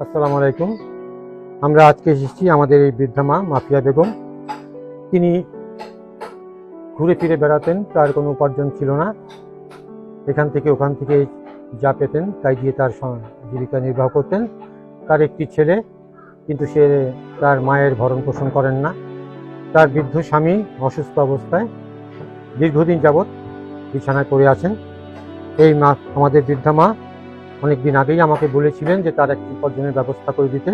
আসসালামু আলাইকুম। আমরা আজকে এসেছি আমাদের এই বৃদ্ধা মা মাফিয়া বেগম। তিনি ঘুরে ফিরে বেড়াতেন, তার কোনো উপার্জন ছিল না। এখান থেকে ওখান থেকে যা পেতেন তাই দিয়ে তার জীবিকা নির্বাহ করতেন। তার একটি ছেলে, কিন্তু সে তার মায়ের ভরণ পোষণ করেন না। তার বৃদ্ধ স্বামী অসুস্থ অবস্থায় দীর্ঘদিন যাবৎ বিছানায় পড়ে আছেন। এই মা, আমাদের বৃদ্ধা মা, অনেকদিন আগেই আমাকে বলেছিলেন যে তার একটি উপার্জনের ব্যবস্থা করে দিতে।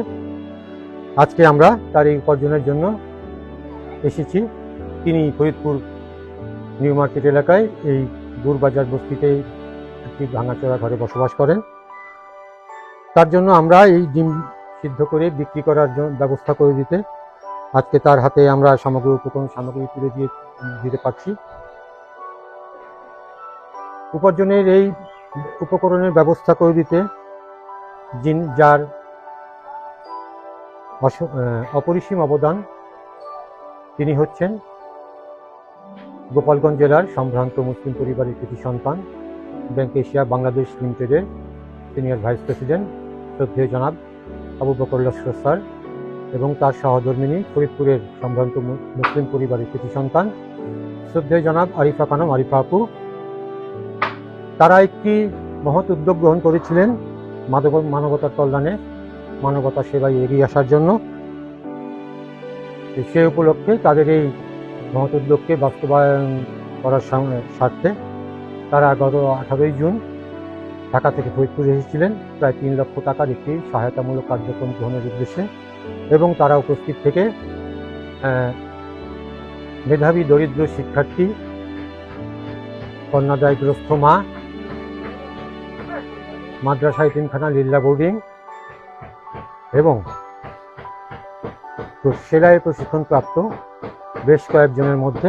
আজকে আমরা তার এই উপার্জনের জন্য এসেছি। তিনি ফরিদপুর নিউ মার্কেট এলাকায় এই দূরবাজার বস্তিতে একটি ভাঙাচোরা ঘরে বসবাস করেন। তার জন্য আমরা এই ডিম সিদ্ধ করে বিক্রি করার জন্য ব্যবস্থা করে দিতে আজকে তার হাতে আমরা সামগ্রী উপকরণ সামগ্রী তুলে দিতে পারছি। উপার্জনের এই উপকরণের ব্যবস্থা করে দিতে যার অপরিসীম অবদান, তিনি হচ্ছেন গোপালগঞ্জ জেলার সম্ভ্রান্ত মুসলিম পরিবারের কৃতি সন্তান, ব্যাংক এশিয়া বাংলাদেশ লিমিটেডের সিনিয়র ভাইস প্রেসিডেন্ট শ্রদ্ধেয় জনাব আবু বকর লস্কর স্যার এবং তার সহধর্মিনী ফরিদপুরের সম্ভ্রান্ত মুসলিম পরিবারের কৃতি সন্তান শ্রদ্ধেয় জনাব আরিফা খানম আরিফা আপু। তারা একটি মহৎ উদ্যোগ গ্রহণ করেছিলেন মানবতার কল্যাণে, মানবতার সেবায় এগিয়ে আসার জন্য। সে উপলক্ষে তাদের এই মহৎ উদ্যোগকে বাস্তবায়ন করার স্বার্থে তারা গত 18 জুন ঢাকা থেকে ফরিদপুরে এসেছিলেন প্রায় 3 লক্ষ টাকার একটি সহায়তামূলক কার্যক্রম গ্রহণের উদ্দেশ্যে। এবং তারা উপস্থিত থেকে মেধাবী দরিদ্র শিক্ষার্থী, কন্যাদায়গ্রস্ত মা, মাদ্রাসা এতিমখানা লিল্লা বোর্ডিং এবং সেলাই প্রশিক্ষণপ্রাপ্ত বেশ কয়েকজনের মধ্যে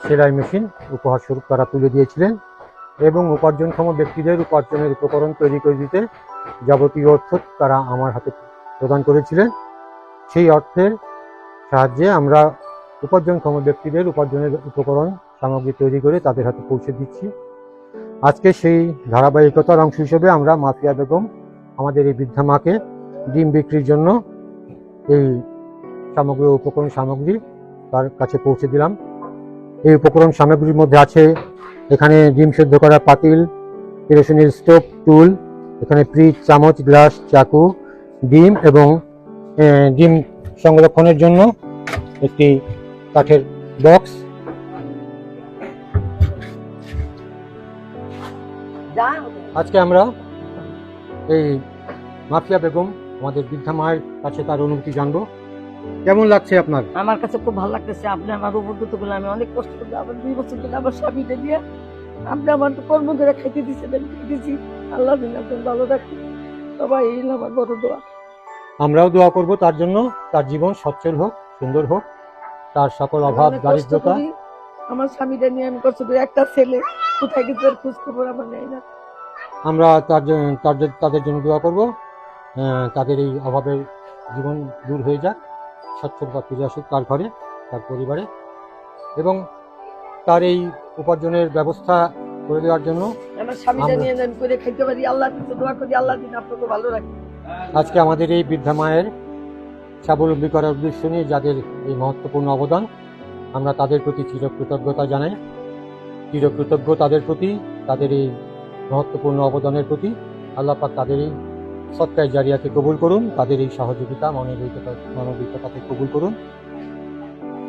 সেলাই মেশিন উপহার স্বরূপ তারা তুলে দিয়েছিলেন। এবং উপার্জনক্ষম ব্যক্তিদের উপার্জনের উপকরণ তৈরি করে দিতে যাবতীয় অর্থ তারা আমার হাতে প্রদান করেছিলেন। সেই অর্থের সাহায্যে আমরা উপার্জনক্ষম ব্যক্তিদের উপার্জনের উপকরণ সামগ্রী তৈরি করে তাদের হাতে পৌঁছে দিচ্ছি। আজকে সেই ধারাবাহিকতার অংশ হিসেবে আমরা মাফিয়া বেগম আমাদের এই বৃদ্ধা মাকে ডিম বিক্রির জন্য এই উপকরণ সামগ্রী তার কাছে পৌঁছে দিলাম। এই উপকরণ সামগ্রীর মধ্যে আছে এখানে ডিম সেদ্ধ করা পাতিল, কেরোসিনের স্টোভ, টুল, এখানে ফ্রিজ, চামচ, গ্লাস, চাকু, ডিম এবং ডিম সংরক্ষণের জন্য একটি কাঠের বক্স। আজকে আমরা এই মাফিয়া বেগম আমাদের বৃদ্ধা মায়ের কাছে তার অনুভূতি জানবো। কেমন লাগছে আপনার? আমার কাছে খুব ভালো লাগতেছে। আপনি আমার উপকৃত করলে, আমি অনেক কষ্ট করে আবার 2 বছর ধরে আমার স্বামীকে দিয়ে আপনি আমার কর্ম করে খাইতে দিচ্ছেন, আমি খাইতেছি। আল্লাহ দিন আপনার ভালো রাখুন সবাই, এই আমার বড় দোয়া। আমরাও দোয়া করব তার জন্য, তার জীবন সচ্ছল হোক, সুন্দর হোক, তার সকল অভাব দারিদ্রতা। আমার স্বামীটা নিয়ে আমি কষ্ট করি, একটা ছেলে কোথায় গেছে খোঁজ খবর আমার নেই না। আমরা তাদের জন্য দোয়া করব, তাদের এই অভাবের জীবন দূর হয়ে যাক, সচ্ছলতা ফিরে আসুক তার ঘরে, তার পরিবারে, এবং তার এই উপার্জনের ব্যবস্থা করে দেওয়ার জন্য আমার স্বামীটা নিয়ে আমি করে খাইতে পারি। আল্লাহ কাছে দোয়া করি, আল্লাহ দিন আপনাকে ভালো রাখে। আজকে আমাদের এই বৃদ্ধা মায়ের স্বাবলম্বী করার উদ্দেশ্য নিয়ে যাদের এই মহত্বপূর্ণ অবদান, আমরা তাদের প্রতি চিরকৃতজ্ঞতা জানাই। চিরকৃতজ্ঞ তাদের প্রতি, তাদের এই মহত্বপূর্ণ অবদানের প্রতি। আল্লাহ পাক তাদের এই সৎকায় জারিয়াকে কবুল করুন, তাদের এই সহযোগিতা মানবিকতাকে কবুল করুন।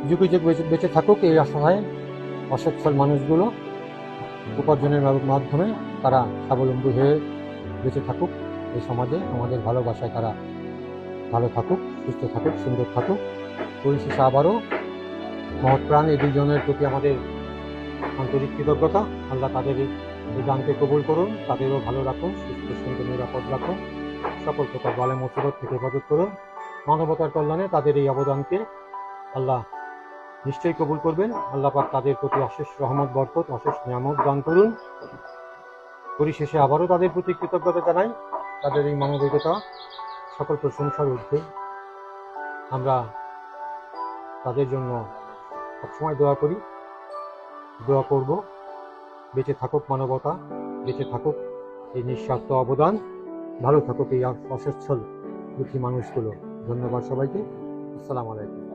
যুগে যুগ বেঁচে থাকুক এই অসহায় অসচ্ছল মানুষগুলো। উপার্জনের মাধ্যমে তারা স্বাবলম্বী হয়ে বেঁচে থাকুক এই সমাজে, আমাদের ভালোবাসায় তারা ভালো থাকুক, সুস্থ থাকুক, সুন্দর থাকুক। পরিশেষে আবারও মহৎ প্রাণ এই দুজনের প্রতি আমাদের আন্তরিক কৃতজ্ঞতা। আল্লাহ তাদের এই গানকে কবুল করুন, তাদেরও ভালো রাখুন, সুস্থ সুন্দর নিরাপদ রাখুন, সকল প্রকার বালে মুসিবত থেকে হেফাজত করুন। মানবতার কল্যাণে তাদের এই অবদানকে আল্লাহ নিশ্চয়ই কবুল করবেন। আল্লাহ পাক তাদের প্রতি অশেষ রহমত, বরকত, অশেষ নিয়ামত দান করুন। পরিশেষে আবারও তাদের প্রতি কৃতজ্ঞতা জানাই। তাদের এই মানবিকতা সকল প্রশংসার ঊর্ধ্বে। আমরা তাদের জন্য সবসময় দোয়া করি, দোয়া করব। বেঁচে থাকুক মানবতা, বেঁচে থাকুক এই নিঃস্বার্থ অবদান। ভালো থাকুক এই অসচ্ছল দুঃখী মানুষগুলো। ধন্যবাদ সবাইকে। আসসালামু আলাইকুম।